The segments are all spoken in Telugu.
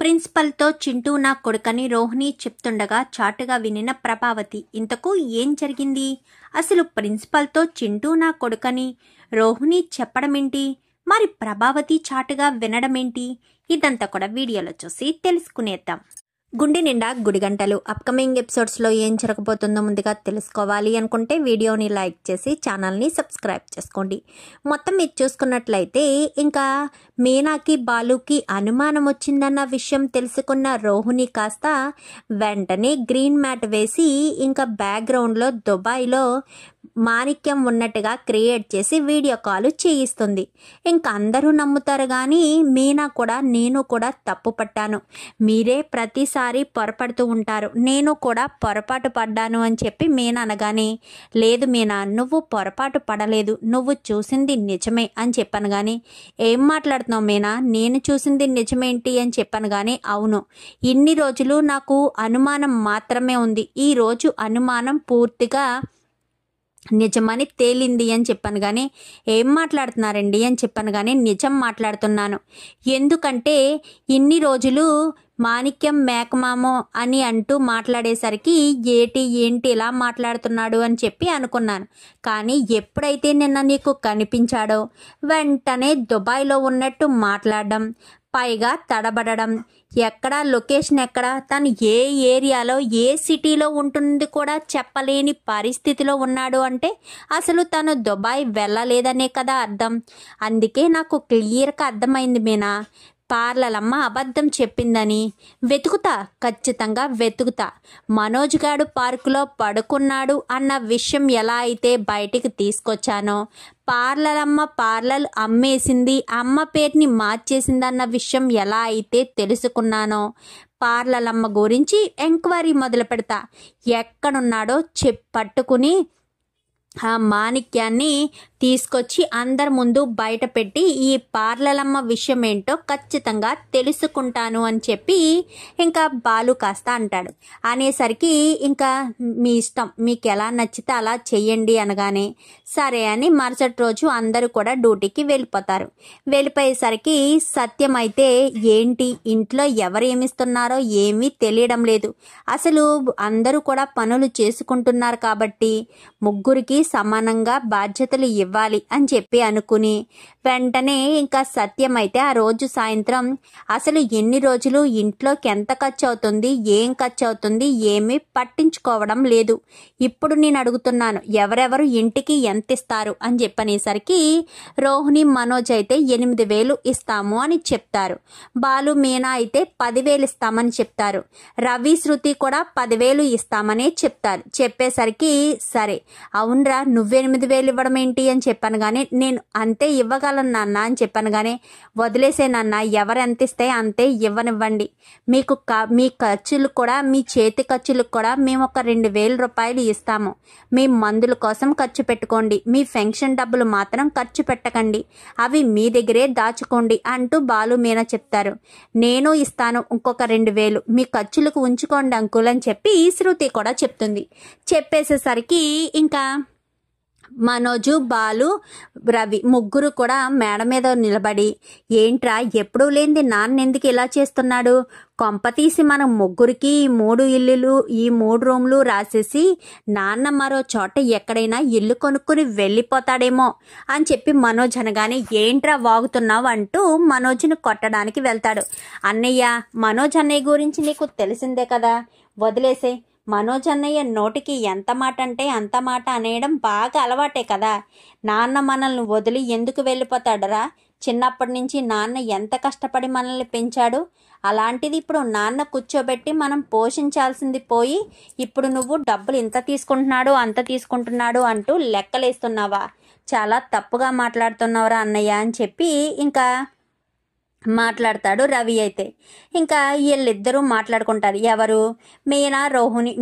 ప్రిన్సిపల్తో చింటూ నా కొడుకని రోహిణి చెప్తుండగా చాటుగా వినిన ప్రభావతి. ఇంతకు ఏం జరిగింది? అసలు ప్రిన్సిపల్తో చింటూ నా కొడుకని రోహిణి చెప్పడమేంటి? మరి ప్రభావతి చాటుగా వినడమేంటి? ఇదంతా కూడా వీడియోలో చూసి తెలుసుకునేద్దాం. గుండె నిండా గుడిగంటలు అప్కమింగ్ ఎపిసోడ్స్లో ఏం జరగబోతుందో ముందుగా తెలుసుకోవాలి అనుకుంటే వీడియోని లైక్ చేసి ఛానల్ని సబ్స్క్రైబ్ చేసుకోండి. మొత్తం మీరు చూసుకున్నట్లయితే ఇంకా మీనాకి బాలుకి అనుమానం వచ్చిందన్న విషయం తెలుసుకున్న రోహిణి కాస్త వెంటనే గ్రీన్ మ్యాట్ వేసి ఇంకా బ్యాక్గ్రౌండ్లో దుబాయ్లో మాణిక్యం ఉన్నట్టుగా క్రియేట్ చేసి వీడియో కాల్ చేయిస్తుంది. ఇంకా అందరూ నమ్ముతారు కానీ మీనా కూడా నేను కూడా తప్పు పట్టాను, మీరే ప్రతిసారి పొరపడుతూ ఉంటారు, నేను కూడా పొరపాటు పడ్డాను అని చెప్పి మీనా అనగానే, లేదు మీనా నువ్వు పొరపాటు పడలేదు, నువ్వు చూసింది నిజమే అని చెప్పాను కానీ, ఏం మాట్లాడుతున్నావు మీనా, నేను చూసింది నిజమేంటి అని చెప్పాను కానీ, అవును ఇన్ని రోజులు నాకు అనుమానం మాత్రమే ఉంది, ఈ రోజు అనుమానం పూర్తిగా నిజమని తేలింది అని చెప్పాను కానీ, ఏం మాట్లాడుతున్నారండి అని చెప్పాను కానీ, నిజం మాట్లాడుతున్నాను. ఎందుకంటే ఇన్ని రోజులు మాణిక్యం మేకమామో అని అంటూ మాట్లాడేసరికి ఏంటి ఇలా మాట్లాడుతున్నాడు అని చెప్పి అనుకున్నాను. కానీ ఎప్పుడైతే నిన్న నీకు కనిపించాడో వెంటనే దుబాయ్లో ఉన్నట్టు మాట్లాడడం, పైగా తడబడడం, ఎక్కడ లొకేషన్ ఎక్కడ, తను ఏ ఏరియాలో ఏ సిటీలో ఉంటుంది కూడా చెప్పలేని పరిస్థితిలో ఉన్నాడు అంటే అసలు తను దుబాయ్ వెళ్ళలేదనే కదా అర్థం. అందుకే నాకు క్లియర్గా అర్థమైంది మీనా, పార్లలమ్మ అబద్ధం చెప్పిందని. వెతుకుతా, ఖచ్చితంగా వెతుకుతా. మనోజ్ గాడు పార్కులో పడుకున్నాడు అన్న విషయం ఎలా అయితే బయటికి తీసుకొచ్చానో, పార్లలమ్మ పార్లర్ అమ్మేసింది, అమ్మ పేరుని మార్చేసిందన్న విషయం ఎలా అయితే తెలుసుకున్నానో, పార్లలమ్మ గురించి ఎంక్వైరీ మొదలు పెడతా. ఎక్కడున్నాడో పట్టుకుని ఆ మాణిక్యాన్ని తీసుకొచ్చి అందరి ముందు బయట పెట్టి ఈ పార్లలమ్మ విషయం ఏంటో ఖచ్చితంగా తెలుసుకుంటాను అని చెప్పి ఇంకా బాలు కాస్త అంటాడు. అనేసరికి ఇంకా మీ ఇష్టం, మీకు ఎలా నచ్చితే అలా చెయ్యండి అనగానే సరే అని మరుసటి రోజు అందరూ కూడా డ్యూటీకి వెళ్ళిపోతారు. వెళ్ళిపోయేసరికి సత్యం అయితే ఏంటి ఇంట్లో ఎవరు ఏమిస్తున్నారో ఏమీ తెలియడం లేదు, అసలు అందరూ కూడా పనులు చేసుకుంటున్నారు కాబట్టి ముగ్గురికి సమానంగా బాధ్యతలు ఇవ్వాలి అని చెప్పి అనుకుని వెంటనే ఇంకా సత్యం అయితే ఆ రోజు సాయంత్రం అసలు ఎన్ని రోజులు ఇంట్లోకి ఎంత ఖర్చు అవుతుంది, ఏం ఖర్చు అవుతుంది ఏమీ పట్టించుకోవడం లేదు, ఇప్పుడు నేను అడుగుతున్నాను ఎవరెవరు ఇంటికి ఎంత ఇస్తారు అని చెప్పనేసరికి రోహిణి మనోజ్ అయితే 8,000 ఇస్తాము అని చెప్తారు. బాలు మీనా అయితే 10,000 ఇస్తామని చెప్తారు. రవి శృతి కూడా 10,000 ఇస్తామని చెప్తారు. చెప్పేసరికి సరే అవునరా నువ్వు 8,000 ఇవ్వడం ఏంటి అని చెప్పాను కానీ, నేను అంతే ఇవ్వగలను నాన్న అని చెప్పాను కానీ, వదిలేసే నాన్న ఎవరు ఎంత ఇస్తే అంతే ఇవ్వనివ్వండి, మీకు మీ ఖర్చులు కూడా మీ చేతి ఖర్చులకు కూడా మేము ఒక 2,000 రూపాయలు ఇస్తాము, మీ మందుల కోసం ఖర్చు పెట్టుకోండి, మీ పెన్షన్ డబ్బులు మాత్రం ఖర్చు పెట్టకండి, అవి మీ దగ్గరే దాచుకోండి అంటూ బాలు మీనా చెప్తారు. నేను ఇస్తాను ఇంకొక 2,000 మీ ఖర్చులకు ఉంచుకోండి అంకుల్ అని చెప్పి శృతి కూడా చెప్తుంది. చెప్పేసేసరికి ఇంకా మనోజు బాలు రవి ముగ్గురు కూడా మేడ మీద నిలబడి ఏంట్రా ఎప్పుడూ లేనిది నాన్న ఎందుకు ఇలా చేస్తున్నాడు, కొంపతీసి మనం ముగ్గురికి 3 ఇల్లులు ఈ 3 రూమ్లు రాసేసి నాన్న మరో చోట ఎక్కడైనా ఇల్లు కొనుక్కుని వెళ్ళిపోతాడేమో అని చెప్పి మనోజ్ అనగానే ఏంట్రా వాగుతున్నావు అంటూ మనోజ్ని కొట్టడానికి వెళ్తాడు. అన్నయ్య మనోజ్ అన్నయ్య గురించి నీకు తెలిసిందే కదా, వదిలేసే, మనోజ్ అన్నయ్య నోటికి ఎంత మాట అంటే అంత మాట అనేయడం బాగా అలవాటే కదా, నాన్న మనల్ని వదిలి ఎందుకు వెళ్ళిపోతాడరా, చిన్నప్పటి నుంచి నాన్న ఎంత కష్టపడి మనల్ని పెంచాడు, అలాంటిది ఇప్పుడు నాన్న కూర్చోబెట్టి మనం పోషించాల్సింది పోయి ఇప్పుడు నువ్వు డబ్బులు ఇంత తీసుకుంటున్నాడు అంత తీసుకుంటున్నాడు అంటూ లెక్కలేస్తున్నావా, చాలా తప్పుగా మాట్లాడుతున్నావురా అన్నయ్య అని చెప్పి ఇంకా మాట్లాడతాడు రవి. అయితే ఇంకా వీళ్ళిద్దరూ మాట్లాడుకుంటారు. ఎవరు?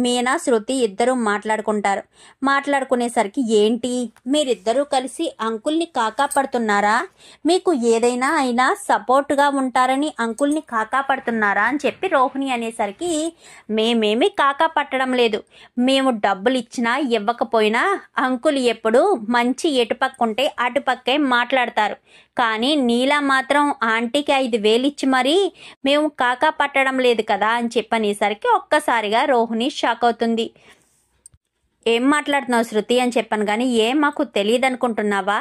మీనా శృతి ఇద్దరు మాట్లాడుకుంటారు. మాట్లాడుకునేసరికి ఏంటి మీరిద్దరూ కలిసి అంకుల్ని కాకాపడుతున్నారా, మీకు ఏదైనా అయినా సపోర్ట్గా ఉంటారని అంకుల్ని కాకాపడుతున్నారా అని చెప్పి రోహిణి అనేసరికి మేమేమి కాకా పట్టడం లేదు, మేము డబ్బులు ఇచ్చినా ఇవ్వకపోయినా అంకుల్ ఎప్పుడు మంచి ఎటుపక్క ఉంటే అటుపక్కే మాట్లాడతారు, కానీ నీలా మాత్రం ఆంటీకి నెలకి 5,000 ఇచ్చి మరీ మేము కాకా పట్టడం లేదు కదా అని చెప్పనేసరికి ఒక్కసారిగా రోహిణి షాక్ అవుతుంది. ఏం మాట్లాడుతున్నావు శృతి అని చెప్పాను కానీ మాకు తెలియదు అనుకుంటున్నావా?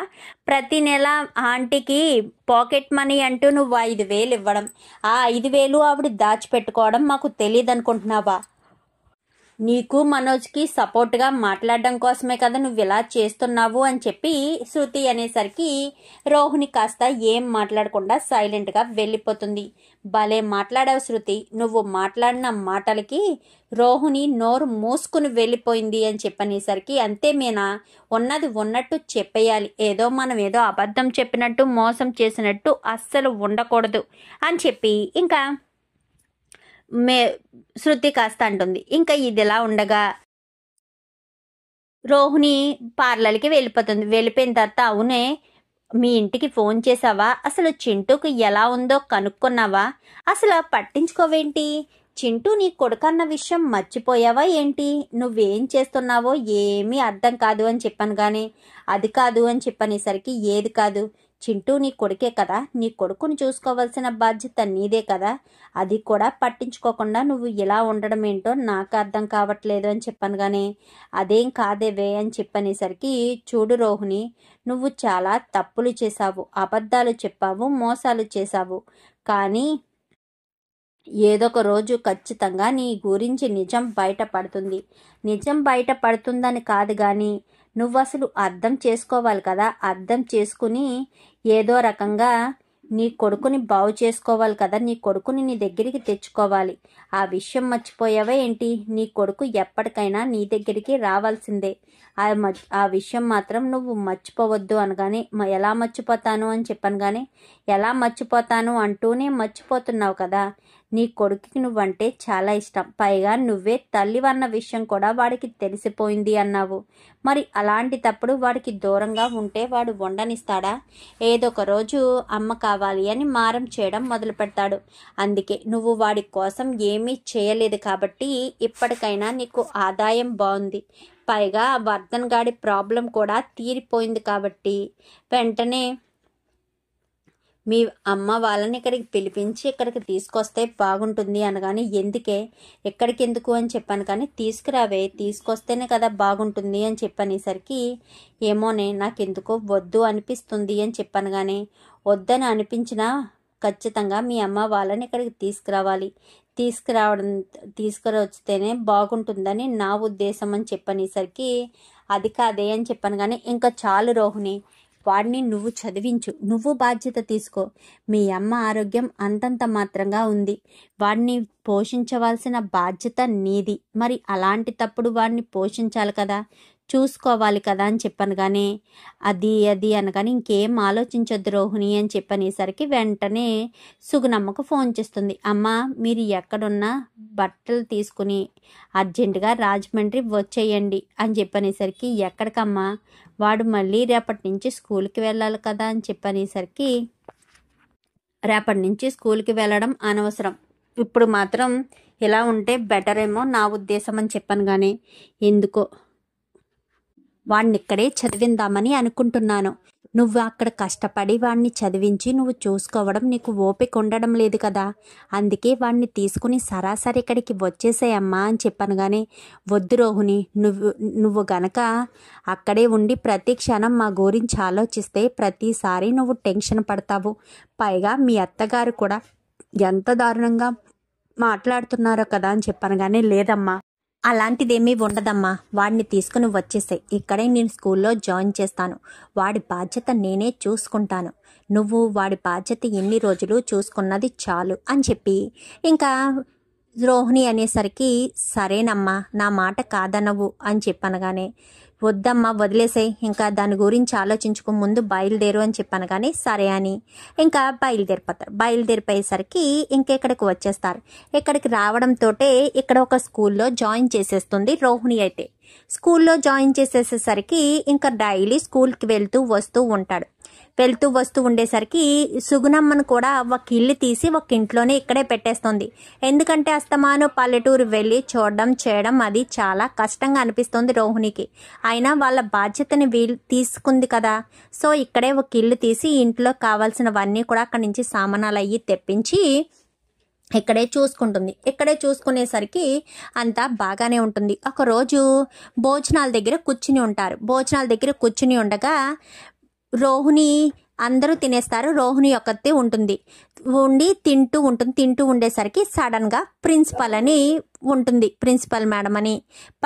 ప్రతి నెల ఆంటీకి పాకెట్ మనీ అంటూ నువ్వు 5,000 ఇవ్వడం, ఆ 5,000 ఆవిడ దాచిపెట్టుకోవడం మాకు తెలియదు అనుకుంటున్నావా? నీకు మనోజ్కి సపోర్ట్గా మాట్లాడడం కోసమే కదా నువ్వు ఇలా చేస్తున్నావు అని చెప్పి శృతి అనేసరికి రోహిణి కాస్త ఏం మాట్లాడకుండా సైలెంట్గా వెళ్ళిపోతుంది. భలే మాట్లాడావు శృతి, నువ్వు మాట్లాడిన మాటలకి రోహిణి నోరు మూసుకుని వెళ్ళిపోయింది అని చెప్పనేసరికి అంతే మీనా, ఉన్నది ఉన్నట్టు చెప్పేయాలి. మనం ఏదో అబద్ధం చెప్పినట్టు మోసం చేసినట్టు అస్సలు ఉండకూడదు అని చెప్పి ఇంకా శృతి కాస్త అంటుంది. ఇంకా ఇదిలా ఉండగా రోహిణి పార్లర్కి వెళ్ళిపోతుంది. వెళ్ళిపోయిన తర్వాత అవునే మీ ఇంటికి ఫోన్ చేసావా? అసలు చింటూకు ఎలా ఉందో కనుక్కున్నావా? అసలు పట్టించుకోవేంటి? చింటూ నీ కొడుకన్న విషయం మర్చిపోయావా ఏంటి? నువ్వేం చేస్తున్నావో ఏమీ అర్థం కాదు అని చెప్పాను కానీ అది కాదు అని చెప్పనేసరికి ఏది కాదు, చింటూ నీ కొడుకే కదా, నీ కొడుకుని చూసుకోవాల్సిన బాధ్యత నీదే కదా, అది కూడా పట్టించుకోకుండా నువ్వు ఇలా ఉండడం ఏంటో నాకు అర్థం కావట్లేదు అని చెప్పాను కానీ అదేం కాదేవే అని చెప్పనేసరికి చూడు రోహిణి, నువ్వు చాలా తప్పులు చేశావు, అబద్ధాలు చెప్పావు, మోసాలు చేశావు. కానీ ఏదొక రోజు ఖచ్చితంగా నీ గురించి నిజం బయటపడుతుంది. నిజం బయటపడుతుందని కాదు కానీ నువ్వు అసలు అర్థం చేసుకోవాలి కదా. అర్థం చేసుకుని ఏదో రకంగా నీ కొడుకుని బాగు చేసుకోవాలి కదా, నీ కొడుకుని నీ దగ్గరికి తెచ్చుకోవాలి. ఆ విషయం మర్చిపోయావా ఏంటి? నీ కొడుకు ఎప్పటికైనా నీ దగ్గరికి రావాల్సిందే. ఆ విషయం మాత్రం నువ్వు మర్చిపోవద్దు అనగానే ఎలా మర్చిపోతాను అని చెప్పాను కానీ ఎలా మర్చిపోతాను అంటూనే మర్చిపోతున్నావు కదా. నీ కొడుకుకి నువ్వంటే చాలా ఇష్టం, పైగా నువ్వే తల్లివన్న విషయం కూడా వాడికి తెలిసిపోయింది అన్నావు. మరి అలాంటిటప్పుడు వాడికి దూరంగా ఉంటే వాడు వండనిస్తాడా? ఏదో ఒక రోజు అమ్మ కావాలి అని మారం చేయడం మొదలు పెడతాడు. అందుకే నువ్వు వాడి కోసం ఏమీ చేయలేదు కాబట్టి ఇప్పటికైనా నీకు ఆదాయం బాగుంది. పైగా వర్ధన్ గాడి ప్రాబ్లం కూడా తీరిపోయింది కాబట్టి వెంటనే మీ అమ్మ వాళ్ళని ఇక్కడికి పిలిపించి ఇక్కడికి తీసుకొస్తే బాగుంటుంది అనగానే ఎక్కడికి ఎందుకు అని చెప్పాను కానీ తీసుకురావే, తీసుకొస్తేనే కదా బాగుంటుంది అని చెప్పనేసరికి ఏమోనే నాకెందుకో వద్దు అనిపిస్తుంది అని చెప్పాను కానీ వద్దని అనిపించినా ఖచ్చితంగా మీ అమ్మ వాళ్ళని ఇక్కడికి తీసుకురావాలి, తీసుకురొచ్చితేనే బాగుంటుందని నా ఉద్దేశం అని చెప్పనేసరికి అది కాదే అని చెప్పాను కానీ ఇంకా చాలు రోహిణి, వాడిని నువ్వు చదివించు, నువ్వు బాధ్యత తీసుకో. మీ అమ్మ ఆరోగ్యం అంతంత మాత్రంగా ఉంది, వాడిని పోషించవలసిన బాధ్యత నీది. మరి అలాంటి తప్పుడు వాడిని పోషించాలి కదా, చూసుకోవాలి కదా అని చెప్పాను కానీ అది అనగానే ఇంకేం ఆలోచించొద్దు రోహిణి అని చెప్పనేసరికి వెంటనే సుగుణమ్మకు ఫోన్ చేస్తుంది. అమ్మ మీరు ఎక్కడున్నా బట్టలు తీసుకుని అర్జెంటుగా రాజమండ్రి వచ్చేయండి అని చెప్పనేసరికి ఎక్కడికమ్మా? వాడు మళ్ళీ రేపటి నుంచి స్కూల్కి వెళ్ళాలి కదా అని చెప్పనేసరికి రేపటి నుంచి స్కూల్కి వెళ్ళడం అనవసరం, ఇప్పుడు మాత్రం ఇలా ఉంటే బెటర్ ఏమో నా ఉద్దేశం అని చెప్పాను కానీ ఎందుకో వాడిని ఇక్కడే చదివిందామని అనుకుంటున్నాను. నువ్వు అక్కడ కష్టపడి వాడిని చదివించి నువ్వు చూసుకోవడం నీకు ఓపిక ఉండడం లేదు కదా, అందుకే వాడిని తీసుకుని సరాసరి ఇక్కడికి వచ్చేసాయమ్మా అని చెప్పాను కానీ వద్దు రోహిణి, నువ్వు గనక అక్కడే ఉండి ప్రతి క్షణం మా గురించి ఆలోచిస్తే ప్రతిసారి నువ్వు టెన్షన్ పడతావు. పైగా మీ అత్తగారు కూడా ఎంత దారుణంగా మాట్లాడుతున్నారో కదా అని చెప్పాను కానీ లేదమ్మా అలాంటిదేమీ ఉండదమ్మా, వాడిని తీసుకుని వచ్చేసాయి, ఇక్కడే నేను స్కూల్లో జాయిన్ చేస్తాను, వాడి బాధ్యత నేనే చూసుకుంటాను, నువ్వు వాడి బాధ్యత ఎన్ని రోజులు చూసుకున్నది చాలు అని చెప్పి ఇంకా రోహిణి అనేసరికి సరేనమ్మా నా మాట కాదనవు అని చెప్పనగానే వద్దమ్మా వదిలేసాయి, ఇంకా దాని గురించి ఆలోచించుకో, ముందు బయలుదేరు అని చెప్పాను కానీ సరే అని ఇంకా బయలుదేరిపోతారు. బయలుదేరిపోయేసరికి ఇంకెక్కడికి వచ్చేస్తారు. ఇక్కడికి రావడంతో ఇక్కడ ఒక స్కూల్లో జాయిన్ చేసేస్తుంది రోహిణి. అయితే స్కూల్లో జాయిన్ చేసేసేసరికి ఇంకా డైలీ స్కూల్కి వెళ్తూ వస్తూ ఉంటాడు. వెళ్తూ వస్తూ ఉండేసరికి సుగుణమ్మను కూడా ఒక ఇల్లు తీసి ఒక ఇంట్లోనే ఇక్కడే పెట్టేస్తుంది. ఎందుకంటే అస్తమాను పల్లెటూరు వెళ్ళి చూడడం చేయడం అది చాలా కష్టంగా అనిపిస్తుంది రోహిణికి. అయినా వాళ్ళ బాధ్యతని తీసుకుంది కదా, సో ఇక్కడే ఒక ఇల్లు తీసి ఇంట్లో కావాల్సినవన్నీ కూడా అక్కడి నుంచి సామానాలు అయ్యి తెప్పించి ఇక్కడే చూసుకుంటుంది. ఇక్కడే చూసుకునేసరికి అంతా బాగానే ఉంటుంది. ఒకరోజు భోజనాల దగ్గర కూర్చుని ఉండగా రోహిణి అందరూ తినేస్తారు, రోహిణి ఒక్కతే ఉండి తింటూ ఉండేసరికి సడన్గా ప్రిన్సిపల్ అని ఉంటుంది, ప్రిన్సిపల్ మేడం అని.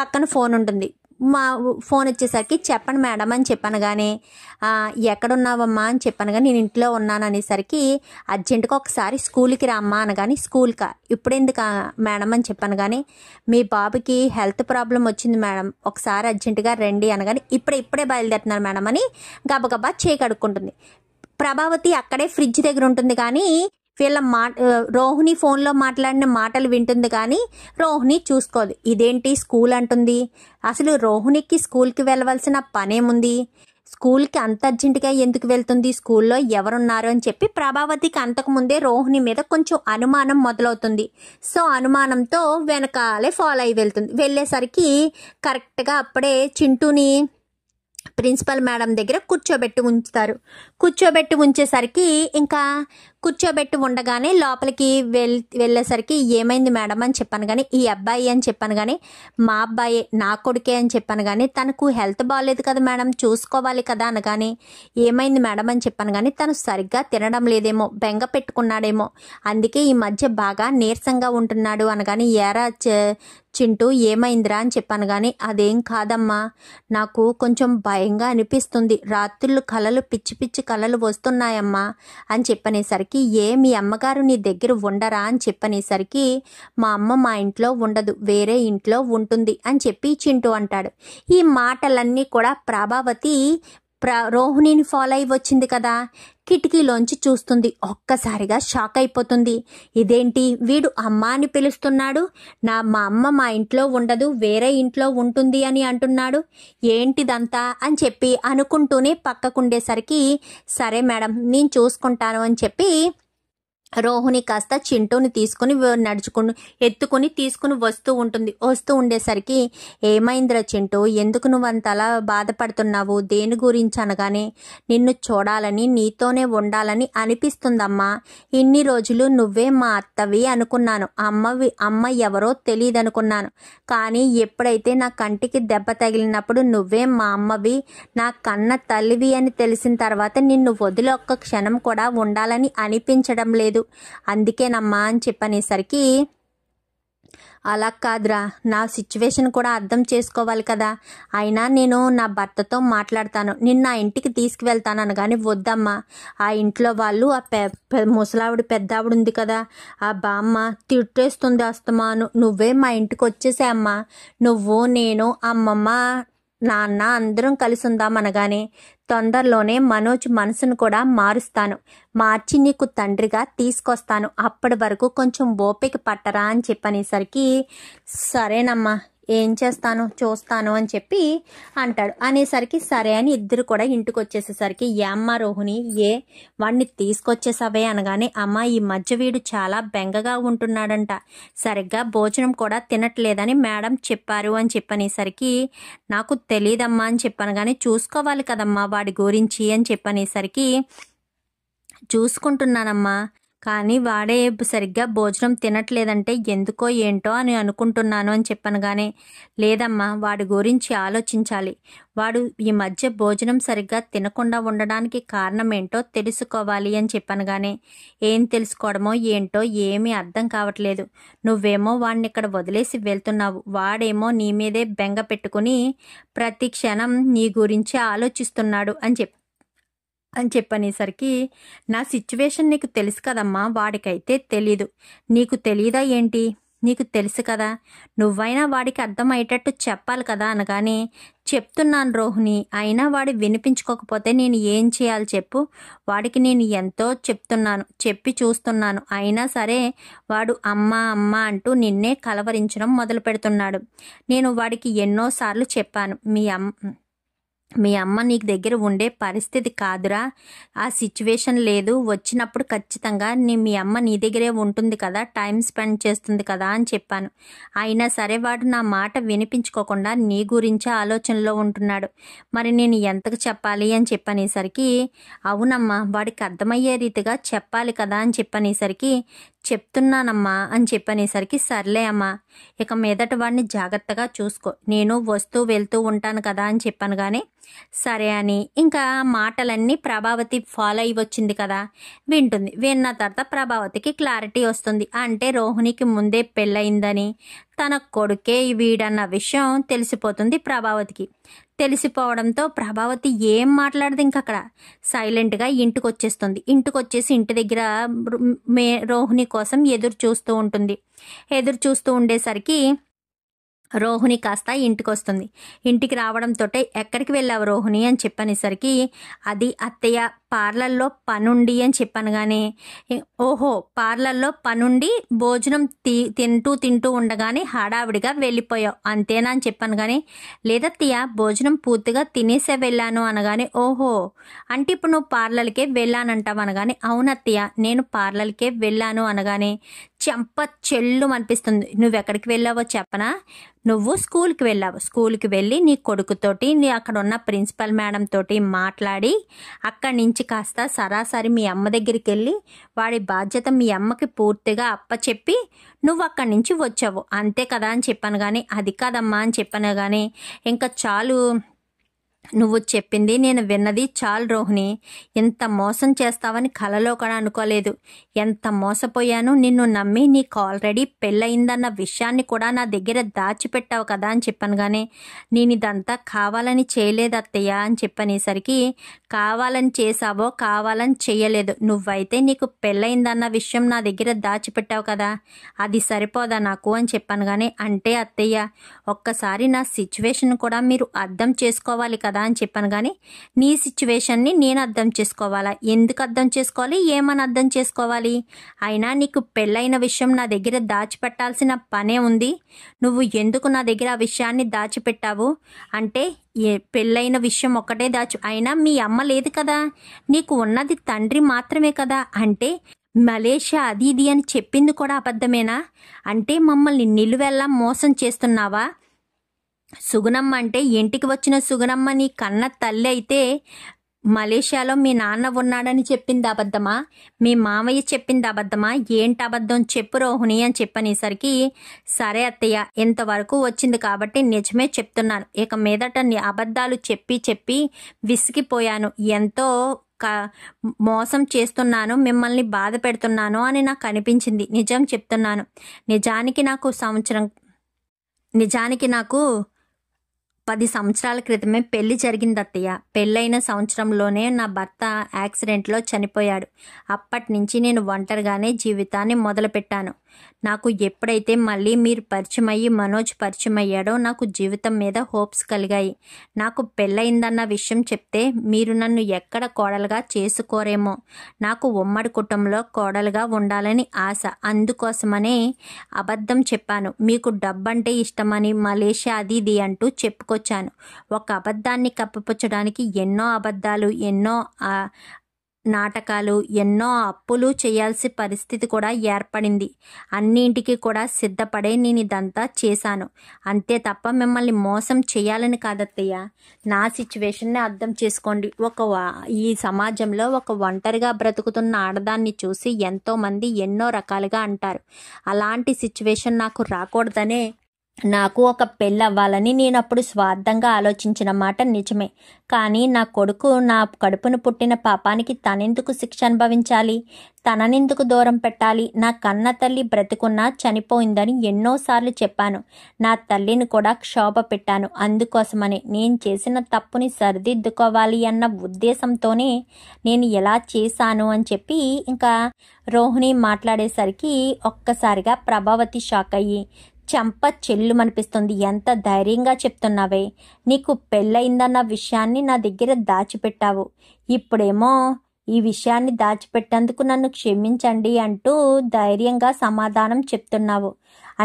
పక్కన ఫోన్ ఉంటుంది. మా ఫోన్ వచ్చేసరికి చెప్పండి మేడం అని చెప్పాను. కానీ ఎక్కడున్నావమ్మా అని చెప్పాను. కానీ నేను ఇంట్లో ఉన్నాను అనేసరికి అర్జెంటుగా ఒకసారి స్కూల్కి రామ్మా అనగాని స్కూల్కా ఇప్పుడెందుకు మేడం అని చెప్పాను. కానీ మీ బాబుకి హెల్త్ ప్రాబ్లం వచ్చింది మేడం, ఒకసారి అర్జెంటుగా రండి అనగాని ఇప్పుడే బయలుదేరుతున్నారు మేడం అని గబగబా చేయి కడుక్కుంటుంది. ప్రభావతి అక్కడే ఫ్రిడ్జ్ దగ్గర ఉంటుంది. కానీ వీళ్ళ రోహిణి ఫోన్లో మాట్లాడిన మాటలు వింటుంది. కానీ రోహిణి చూసుకోదు. ఇదేంటి స్కూల్ అంటుంది, అసలు రోహిణికి స్కూల్కి వెళ్ళవలసిన పనేముంది, స్కూల్కి అంత అర్జెంటుగా ఎందుకు వెళ్తుంది, స్కూల్లో ఎవరున్నారు అని చెప్పి ప్రభావతికి అంతకుముందే రోహిణి మీద కొంచెం అనుమానం మొదలవుతుంది. సో అనుమానంతో వెనకాలే ఫాలో అయి వెళ్తుంది. వెళ్ళేసరికి కరెక్ట్గా అప్పుడే చింటూని ప్రిన్సిపల్ మేడం దగ్గర కూర్చోబెట్టి ఉంచేసరికి ఇంకా కూర్చోబెట్టి ఉండగానే లోపలికి వెళ్ళేసరికి ఏమైంది మేడం అని చెప్పాను. కానీ ఈ అబ్బాయి అని చెప్పాను. కానీ మా అబ్బాయి నా కొడుకే అని చెప్పాను. కానీ తనకు హెల్త్ బాగాలేదు కదా మేడం, చూసుకోవాలి కదా అనగానే ఏమైంది మేడం అని చెప్పాను. కానీ తను సరిగ్గా తినడం లేదేమో, బెంగ పెట్టుకున్నాడేమో, అందుకే ఈ మధ్య బాగా నీరసంగా ఉంటున్నాడు అనగాని ఏరా చింటూ ఏమైందిరా అని చెప్పాను. కానీ అదేం కాదమ్మా, నాకు కొంచెం భయంగా అనిపిస్తుంది, రాత్రులు కలలు పిచ్చి కలలు వస్తున్నాయమ్మా అని చెప్పనేసరికి మీ అమ్మగారు నీ దగ్గర ఉండరా అని చెప్పనేసరికి మా అమ్మ మా ఇంట్లో ఉండదు, వేరే ఇంట్లో ఉంటుంది అని చెప్పి చింటూ అంటాడు. ఈ మాటలన్నీ కూడా ప్రభావతి రోహిణిని ఫాలో అయి వచ్చింది కదా, కిటికీలోంచి చూస్తుంది. ఒక్కసారిగా షాక్ అయిపోతుంది. ఇదేంటి వీడు అమ్మ అని పిలుస్తున్నాడు, మా అమ్మ మా ఇంట్లో ఉండదు వేరే ఇంట్లో ఉంటుంది అని అంటున్నాడు, ఏంటిదంతా అని చెప్పి అనుకుంటూనే పక్కకుండేసరికి సరే మేడం నేను చూసుకుంటాను అని చెప్పి రోహిణి కాస్త చింటూని ఎత్తుకుని తీసుకుని వస్తూ ఉండేసరికి ఏమైందిరా చింటూ, ఎందుకు నువ్వు అంతలా బాధపడుతున్నావు, దేని గురించి అనగానే నిన్ను చూడాలని నీతోనే ఉండాలని అనిపిస్తుందమ్మా, ఇన్ని రోజులు నువ్వే మా అత్తవి అనుకున్నాను, అమ్మ ఎవరో తెలియదు అనుకున్నాను, కానీ ఎప్పుడైతే నా కంటికి దెబ్బ తగిలినప్పుడు నువ్వే మా అమ్మవి, నా కన్న తల్లివి అని తెలిసిన తర్వాత నిన్ను వదిలి ఒక్క క్షణం కూడా ఉండాలని అనిపించడం లేదు, అందుకేనమ్మా అని చెప్పనేసరికి అలా కాదురా, నా సిచ్యువేషన్ కూడా అర్థం చేసుకోవాలి కదా, అయినా నేను నా భర్తతో మాట్లాడతాను, నిన్న ఆ ఇంటికి తీసుకువెళ్తాను అనగానే వద్దమ్మా, ఆ ఇంట్లో వాళ్ళు ఆ ముసలావిడ పెద్దావిడ ఉంది కదా, ఆ బామ్మ తిట్టేస్తుంది అస్తమాను, నువ్వే మా ఇంటికి వచ్చేసామ్మా, నువ్వు నేను అమ్మమ్మ నాన్న అందరం కలిసి ఉందామనగానే తొందరలోనే మనోజ్ మనసును కూడా మార్చి నీకు తండ్రిగా తీసుకొస్తాను, అప్పటి వరకు కొంచెం ఓపిక పట్టరా అని చెప్పనేసరికి సరేనమ్మా ఏం చేస్తాను చూస్తాను అని చెప్పి అంటాడు. అనేసరికి సరే అని ఇద్దరు కూడా ఇంటికి వచ్చేసేసరికి అమ్మ రోహిణి వాడిని తీసుకొచ్చేసావే అనగానే అమ్మ ఈ మధ్య వీడు చాలా బెంగగా ఉంటున్నాడంట, సరిగ్గా భోజనం కూడా తినట్లేదని మేడం చెప్పారు అని చెప్పనేసరికి నాకు తెలియదమ్మా అని చెప్పాను. కానీ చూసుకోవాలి కదమ్మా వాడి గురించి అని చెప్పనేసరికి చూసుకుంటున్నానమ్మా, కానీ వాడే సరిగ్గా భోజనం తినట్లేదంటే ఎందుకో ఏంటో అని అనుకుంటున్నాను అని చెప్పాను. కానీ లేదమ్మా వాడి గురించి ఆలోచించాలి, వాడు ఈ మధ్య భోజనం సరిగ్గా తినకుండా ఉండడానికి కారణం ఏంటో తెలుసుకోవాలి అని చెప్పాను. కానీ ఏం తెలుసుకోవడమో ఏంటో ఏమీ అర్థం కావట్లేదు, నువ్వేమో వాడిని ఇక్కడ వదిలేసి వెళ్తున్నావు, వాడేమో నీ మీదే బెంగ పెట్టుకుని ప్రతి క్షణం నీ గురించి ఆలోచిస్తున్నాడు అని చెప్పనేసరికి నా సిచ్యువేషన్ నీకు తెలుసు కదమ్మా, వాడికైతే తెలీదు, నీకు తెలీదా ఏంటి, నీకు తెలుసు కదా, నువ్వైనా వాడికి అర్థమయ్యేటట్టు చెప్పాలి కదా అనగానే చెప్తున్నాను రోహిణి, అయినా వాడు వినిపించుకోకపోతే నేను ఏం చేయాలి చెప్పు, వాడికి నేను ఎంతో చెప్పి చూస్తున్నాను, అయినా సరే వాడు అమ్మ అమ్మ అంటూ నిన్నే కలవరించడం మొదలు పెడుతున్నాడు, నేను వాడికి ఎన్నోసార్లు చెప్పాను మీ అమ్మ నీకు దగ్గర ఉండే పరిస్థితి కాదురా, ఆ సిచ్యువేషన్ లేదు, వచ్చినప్పుడు ఖచ్చితంగా మీ అమ్మ నీ దగ్గరే ఉంటుంది కదా, టైం స్పెండ్ చేస్తుంది కదా అని చెప్పాను. అయినా సరే వాడు నా మాట వినిపించుకోకుండా నీ గురించే ఆలోచనలో ఉంటున్నాడు, మరి నేను ఎంతకు చెప్పాలి అని చెప్పనేసరికి, అవునమ్మా వాడికి అర్థమయ్యే రీతిగా చెప్పాలి కదా అని చెప్పనేసరికి, చెప్తున్నానమ్మా అని చెప్పనేసరికి, సర్లే అమ్మా ఇక మీదట వాడిని జాగ్రత్తగా చూసుకో, నేను వస్తూ వెళ్తూ ఉంటాను కదా అని చెప్పాను. కానీ సరే అని ఇంకా మాటలన్నీ ప్రభావతి ఫాలో అయి వచ్చింది కదా, వింటుంది. విన్న తర్వాత ప్రభావతికి క్లారిటీ వస్తుంది. అంటే రోహిణికి ముందే పెళ్ళయిందని, తన కొడుకే వీడన్న విషయం తెలిసిపోతుంది ప్రభావతికి. తెలిసిపోవడంతో ప్రభావతి ఏం మాట్లాడదు, ఇంకక్కడ సైలెంట్గా ఇంటికి వచ్చేస్తుంది. ఇంటికి వచ్చేసి ఇంటి దగ్గర రోహిణి కోసం ఎదురు చూస్తూ ఉంటుంది. ఎదురు చూస్తూ ఉండేసరికి రోహిణి కాస్త ఇంటికి వస్తుంది. ఇంటికి రావడంతో ఎక్కడికి వెళ్ళావు రోహిణి అని చెప్పనేసరికి, అది అత్తయ్య పార్లర్లో పనుండి అని చెప్పాను. కానీ ఓహో పార్లర్లో పనుండి భోజనం తింటూ ఉండగానే హడావిడిగా వెళ్ళిపోయావు అంతేనా అని చెప్పాను. కానీ లేదత్తయ్య భోజనం పూర్తిగా తినేసే వెళ్ళాను అనగానే, ఓహో అంటే ఇప్పుడు నువ్వు పార్లర్కే వెళ్ళానంటావు అనగానే, అవునత్తయ్య నేను పార్లర్కే వెళ్ళాను అనగానే చెంప చెల్లు అనిపిస్తుంది. నువ్వెక్కడికి వెళ్ళావో చెప్పనా, నువ్వు స్కూల్కి వెళ్ళావు, స్కూల్కి వెళ్ళి నీ కొడుకుతోటి నీ అక్కడ ఉన్న ప్రిన్సిపల్ మేడం తోటి మాట్లాడి అక్కడి నుంచి కాస్త సరాసరి మీ అమ్మ దగ్గరికి వెళ్ళి వాడి బాధ్యత మీ అమ్మకి పూర్తిగా అప్పచెప్పి నువ్వు అక్కడి నుంచి వచ్చావు అంతే కదా అని చెప్పాను. కానీ అది కాదమ్మా అని చెప్పాను. కానీ ఇంకా చాలు, నువ్వు చెప్పింది నేను విన్నది చాలు రోహిణి, ఎంత మోసం చేస్తావని కలలో కూడా అనుకోలేదు. ఎంత మోసపోయాను, నిన్ను నమ్మి నీకు ఆల్రెడీ పెళ్ళయిందన్న విషయాన్ని కూడా నా దగ్గర దాచిపెట్టావు కదా అని చెప్పాను. కానీ నేను ఇదంతా కావాలని చేయలేదు అత్తయ్య అని చెప్పనేసరికి, కావాలని చేసావో కావాలని చేయలేదు, నువ్వైతే నీకు పెళ్ళయిందన్న విషయం నా దగ్గర దాచిపెట్టావు కదా, అది సరిపోదా నాకు అని చెప్పాను. కానీ అంటే అత్తయ్య ఒక్కసారి నా సిచ్యువేషన్ కూడా మీరు అర్థం చేసుకోవాలి కదా అని చెప్పాను. కానీ నీ సిచ్యువేషన్ని నేను అర్థం చేసుకోవాలా, ఎందుకు అర్థం చేసుకోవాలి, ఏమని అర్థం చేసుకోవాలి, అయినా నీకు పెళ్ళైన విషయం నా దగ్గర దాచిపెట్టాల్సిన పనే ఉంది, నువ్వు ఎందుకు నా దగ్గర ఆ విషయాన్ని దాచిపెట్టావు అంటే పెళ్ళైన విషయం ఒక్కటే అయినా మీ అమ్మ లేదు కదా, నీకు ఉన్నది తండ్రి మాత్రమే కదా, అంటే మలేషియా అది ఇది అని చెప్పింది కూడా అబద్ధమేనా, అంటే మమ్మల్ని నిలువెల్లా మోసం చేస్తున్నావా, సుగుణమ్మ అంటే ఇంటికి వచ్చిన సుగుణమ్మ నీ కన్న తల్లి అయితే మలేషియాలో మీ నాన్న ఉన్నాడని చెప్పింది అబద్ధమా, మీ మామయ్య చెప్పింది అబద్ధమా, ఏంటి అబద్ధం చెప్పు రోహిణి అని చెప్పనేసరికి, సరే అత్తయ్య ఇంతవరకు వచ్చింది కాబట్టి నిజమే చెప్తున్నాను, ఇక మీదట అబద్ధాలు చెప్పి చెప్పి విసిగిపోయాను, ఎంతో మోసం చేస్తున్నాను, మిమ్మల్ని బాధ పెడుతున్నాను అని నాకు అనిపించింది, నిజం చెప్తున్నాను. నిజానికి నాకు 10 సంవత్సరాల క్రితమే పెళ్లి జరిగింది అత్తయ్య. పెళ్ళైన సంవత్సరంలోనే నా భర్త యాక్సిడెంట్లో చనిపోయాడు. అప్పటి నుంచి నేను ఒంటరిగానే జీవితాన్ని మొదలుపెట్టాను. నాకు ఎప్పుడైతే మళ్ళీ మీరు పరిచయం అయ్యి మనోజ్ పరిచయం అయ్యాడో నాకు జీవితం మీద హోప్స్ కలిగాయి. నాకు పెళ్ళయిందన్న విషయం చెప్తే మీరు నన్ను ఎక్కడ కోడలుగా చేసుకోరేమో, నాకు ఉమ్మడి కుటుంబంలో కోడలుగా ఉండాలని ఆశ, అందుకోసమనే అబద్ధం చెప్పాను. మీకు డబ్బంటే ఇష్టమని మలేషియా అది ఇది అంటూ చెప్పుకొచ్చాను. ఒక అబద్ధాన్ని కప్పిపుచ్చడానికి ఎన్నో అబద్ధాలు, ఎన్నో నాటకాలు, ఎన్నో అప్పులు చేయాల్సిన పరిస్థితి కూడా ఏర్పడింది. అన్నింటికి కూడా సిద్ధపడే నేను ఇదంతా చేశాను, అంతే తప్ప మిమ్మల్ని మోసం చేయాలని కాదత్తయ్య. నా సిచ్యువేషన్ని అర్థం చేసుకోండి. ఈ సమాజంలో ఒక ఒంటరిగా బ్రతుకుతున్న ఆడదాన్ని చూసి ఎంతోమంది ఎన్నో రకాలుగా అంటారు. అలాంటి సిచ్యువేషన్ నాకు రాకూడదనే నాకు ఒక పెళ్ళి అవ్వాలని నేను అప్పుడు స్వార్థంగా ఆలోచించిన మాట నిజమే. కానీ నా కొడుకు నా కడుపును పుట్టిన పాపానికి తనెందుకు శిక్ష అనుభవించాలి, తననెందుకు దూరం పెట్టాలి, నా కన్న తల్లి బ్రతుకున్నా చనిపోయిందని ఎన్నోసార్లు చెప్పాను. నా తల్లిని కూడా క్షోభ పెట్టాను. అందుకోసమని నేను చేసిన తప్పుని సరిదిద్దుకోవాలి అన్న ఉద్దేశంతోనే నేను ఎలా చేశాను అని చెప్పి ఇంకా రోహిణి మాట్లాడేసరికి ఒక్కసారిగా ప్రభావతి షాక్ అయ్యి చెంప చెల్లుమనిపిస్తుంది. ఎంత ధైర్యంగా చెప్తున్నావే, నీకు పెళ్ళయిందన్న విషయాన్ని నా దగ్గర దాచిపెట్టావు, ఇప్పుడేమో ఈ విషయాన్ని దాచిపెట్టేందుకు నన్ను క్షమించండి అంటూ ధైర్యంగా సమాధానం చెప్తున్నావు.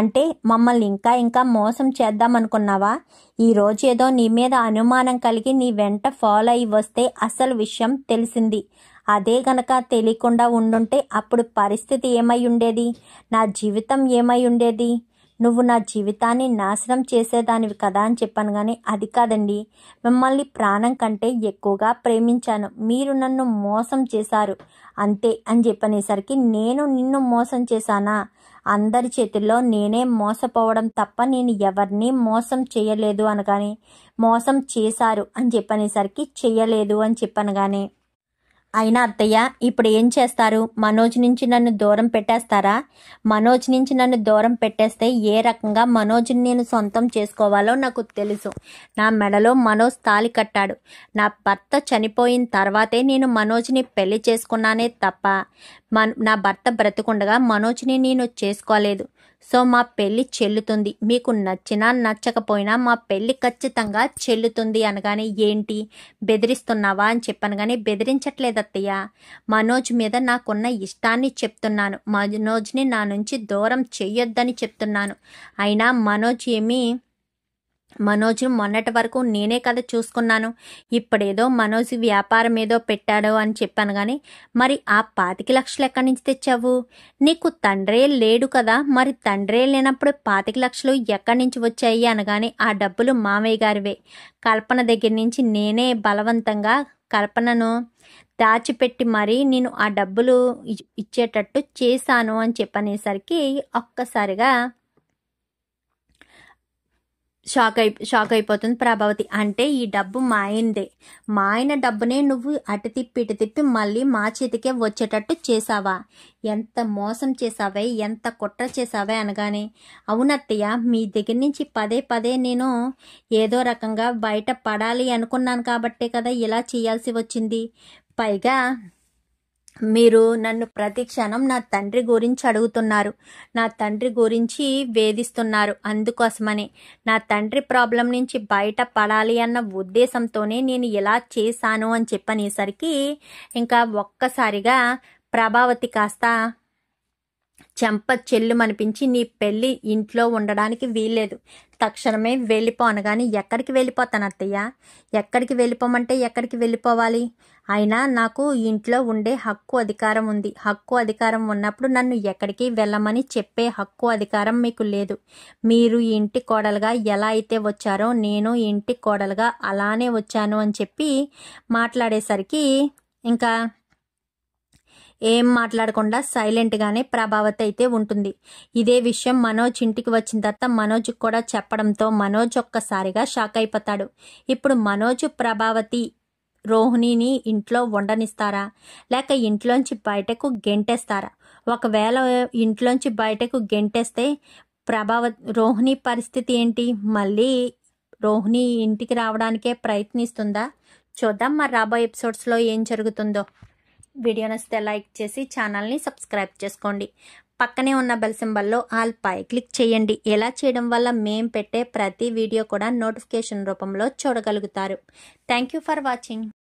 అంటే మమ్మల్ని ఇంకా ఇంకా మోసం చేద్దామనుకున్నావా? ఈరోజు ఏదో నీ మీద అనుమానం కలిగి నీ వెంట ఫాలో అయి వస్తే అసలు విషయం తెలిసింది. అదే గనక తెలియకుండా ఉండుంటే అప్పుడు పరిస్థితి ఏమై ఉండేది? నా జీవితం ఏమై ఉండేది? నువ్వు నా జీవితాన్ని నాశనం చేసేదానివి కదా అని చెప్పాను. కానీ అది కాదండి, మిమ్మల్ని ప్రాణం కంటే ఎక్కువగా ప్రేమించాను, మీరు నన్ను మోసం చేశారు అంతే అని చెప్పనేసరికి, నేను నిన్ను మోసం చేశానా? అందరి చేతుల్లో నేనే మోసపోవడం తప్ప నేను ఎవరిని మోసం చేయలేదు అనగానే, మోసం చేశారు అని చెప్పనేసరికి చెయ్యలేదు అని చెప్పాను. కానీ అయినా అత్తయ్య ఇప్పుడు ఏం చేస్తారు? మనోజ్ నుంచి నన్ను దూరం పెట్టేస్తారా? మనోజ్ నుంచి నన్ను దూరం పెట్టేస్తే ఏ రకంగా మనోజ్ని నేను సొంతం చేసుకోవాలో నాకు తెలుసు. నా మెడలో మనోజ్ తాళి కట్టాడు. నా భర్త చనిపోయిన తర్వాతే నేను మనోజ్ని పెళ్లి చేసుకున్నానే తప్ప నా భర్త బ్రతుకుండగా మనోజ్ని నేను చేసుకోలేదు. సో మా పెళ్లి చెల్లుతుంది, మీకు నచ్చినా నచ్చకపోయినా మా పెళ్లి ఖచ్చితంగా చెల్లుతుంది అనగానే, ఏంటి బెదిరిస్తున్నావా అని చెప్పాను. కానీ బెదిరించట్లేదు అత్తయ్య, మనోజ్ మీద నాకున్న ఇష్టాన్ని చెప్తున్నాను. మనోజ్ని నా నుంచి దూరం చెయ్యొద్దని చెప్తున్నాను. అయినా మనోజ్ మొన్నటి వరకు నేనే కదా చూసుకున్నాను. ఇప్పుడేదో మనోజ్ వ్యాపారం ఏదో పెట్టాడు అని చెప్పాను. కానీ మరి ఆ 25 లక్షలు ఎక్కడి నుంచి తెచ్చావు? నీకు తండ్రే లేడు కదా, మరి తండ్రే లేనప్పుడు 25 లక్షలు ఎక్కడి నుంచి వచ్చాయి అనగానే, ఆ డబ్బులు మామయ్య గారివే. కల్పన దగ్గర నుంచి నేనే బలవంతంగా కల్పనను దాచిపెట్టి మరీ నేను ఆ డబ్బులు ఇచ్చేటట్టు చేశాను అని చెప్పనేసరికి ఒక్కసారిగా షాక్ అయిపోతుంది ప్రభావతి. అంటే ఈ డబ్బు మా ఆయనదే, మా ఆయన డబ్బునే నువ్వు అటు తిప్పి ఇటు తిప్పి మళ్ళీ మా చేతికే వచ్చేటట్టు చేసావా? ఎంత మోసం చేసావే, ఎంత కుట్ర చేసావే అనగానే, అవునత్తయ్య మీ దగ్గర నుంచి పదే పదే నేను ఏదో రకంగా బయట పడాలి అనుకున్నాను కాబట్టే కదా ఇలా చేయాల్సి వచ్చింది. పైగా మీరు నన్ను ప్రతి క్షణం నా తండ్రి గురించి అడుగుతున్నారు, నా తండ్రి గురించి వేధిస్తున్నారు. అందుకోసమని నా తండ్రి ప్రాబ్లం నుంచి బయట పడాలి అన్న ఉద్దేశంతోనే నేను ఇలా చేశాను అని చెప్పనేసరికి ఇంకా ఒక్కసారిగా ప్రభావతి కాస్త చెంప చెల్లుమనిపించి, నీ పెళ్ళి ఇంట్లో ఉండడానికి వీల్లేదు, తక్షణమే వెళ్ళిపో అనగానే, ఎక్కడికి వెళ్ళిపోతాను అత్తయ్య? ఎక్కడికి వెళ్ళిపోమంటే ఎక్కడికి వెళ్ళిపోవాలి? అయినా నాకు ఇంట్లో ఉండే హక్కు అధికారం ఉంది. హక్కు అధికారం ఉన్నప్పుడు నన్ను ఎక్కడికి వెళ్ళమని చెప్పే హక్కు అధికారం మీకు లేదు. మీరు ఇంటి కోడలుగా ఎలా అయితే వచ్చారో నేను ఇంటి కోడలుగా అలానే వచ్చాను అని చెప్పి మాట్లాడేసరికి ఇంకా ఏం మాట్లాడకుండా సైలెంట్గానే ప్రభావతి అయితే ఉంటుంది. ఇదే విషయం మనోజ్ ఇంటికి వచ్చిన తర్వాత మనోజ్కి కూడా చెప్పడంతో మనోజ్ ఒక్కసారిగా షాక్ అయిపోతాడు. ఇప్పుడు మనోజ్ ప్రభావతి రోహిణిని ఇంట్లో ఉండనిస్తారా, లేక ఇంట్లోంచి బయటకు గెంటేస్తారా? ఒకవేళ ఇంట్లోంచి బయటకు గెంటేస్తే రోహిణి పరిస్థితి ఏంటి? మళ్ళీ రోహిణి ఇంటికి రావడానికే ప్రయత్నిస్తుందా? చూద్దాం మరి రాబోయే ఎపిసోడ్స్లో ఏం జరుగుతుందో. వీడియో నచ్చితే లైక్ చేసి ఛానల్ని సబ్స్క్రైబ్ చేసుకోండి. పక్కనే ఉన్న బెల్ సింబల్లో ఆల్ పై క్లిక్ చేయండి. ఎలా చేయడం వల్ల మేం పెట్టే ప్రతి వీడియో కూడా నోటిఫికేషన్ రూపంలో చూడగలుగుతారు. Thank you for watching.